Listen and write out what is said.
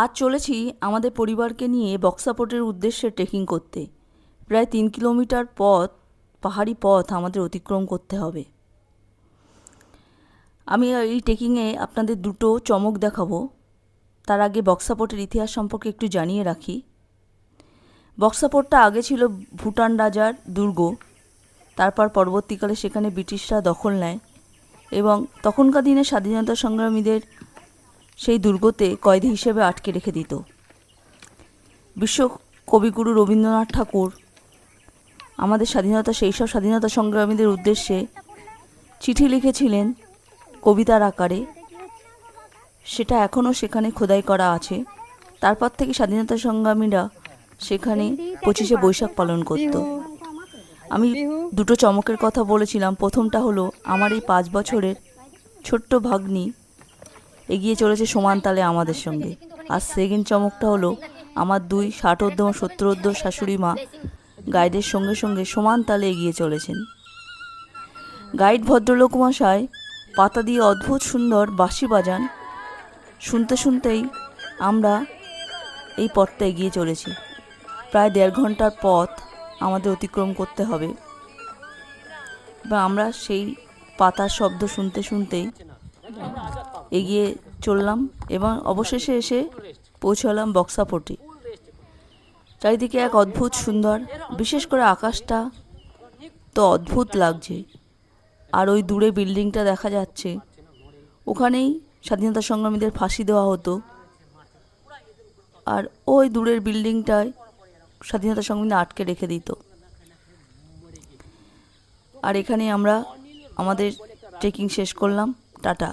আজ চলেছি আমাদের পরিবারকে নিয়ে বক্সাপোর্টের উদ্দেশ্যে ট্রেকিং করতে। প্রায় 3 কিলোমিটার পথ, পাহাড়ি পথ আমাদের অতিক্রম করতে হবে। আমি এই ট্রেকিংয়ে আপনাদের দুটো চমক দেখাবো। তার আগে বক্সাপোর্টের ইতিহাস সম্পর্কে একটু জানিয়ে রাখি। বক্সাপোর্টটা আগে ছিল ভুটান রাজার দুর্গ। তারপর পরবর্তীকালে সেখানে ব্রিটিশরা দখল নেয় এবং তখনকার দিনে স্বাধীনতা সংগ্রামীদের সেই দুর্গতে কয়েদি হিসেবে আটকে রেখে দিত। বিশ্ব কবিগুরু রবীন্দ্রনাথ ঠাকুর আমাদের সেই সব স্বাধীনতা সংগ্রামীদের উদ্দেশ্যে চিঠি লিখেছিলেন কবিতার আকারে। সেটা এখনও সেখানে খোদাই করা আছে। তারপর থেকে স্বাধীনতা সংগ্রামীরা সেখানে 25শে বৈশাখ পালন করত। আমি দুটো চমকের কথা বলেছিলাম। প্রথমটা হলো আমার এই 5 বছরের ছোট্ট ভাগ্নি এগিয়ে চলেছে সমান তালে আমাদের সঙ্গে। আর সেকেন্ড চমকটা হলো আমার 2 60 এবং 70 শাশুড়ি মা গাইডের সঙ্গে সঙ্গে সমান তালে এগিয়ে চলেছেন। গাইড ভদ্রলোক মশাই পাতা দিয়ে অদ্ভুত সুন্দর বাঁশি বাজান। শুনতে শুনতেই আমরা এই পথটা এগিয়ে চলেছি। প্রায় 1.5 ঘন্টার পথ আমাদের অতিক্রম করতে হবে বা আমরা সেই পাতার শব্দ শুনতে শুনতেই এগিয়ে চললাম এবং অবশেষে এসে পৌঁছালাম বক্সাপোর্টে। চারিদিকে এক অদ্ভুত সুন্দর, বিশেষ করে আকাশটা তো অদ্ভুত লাগছে। আর ওই দূরে বিল্ডিংটা দেখা যাচ্ছে, ওখানেই স্বাধীনতা সংগ্রামীদের ফাঁসি দেওয়া হতো। আর ওই দূরের বিল্ডিংটায় স্বাধীনতা সংগ্রামীদের আটকে রেখে দিত। আর এখানে আমরা আমাদের ট্রেকিং শেষ করলাম। টাটা।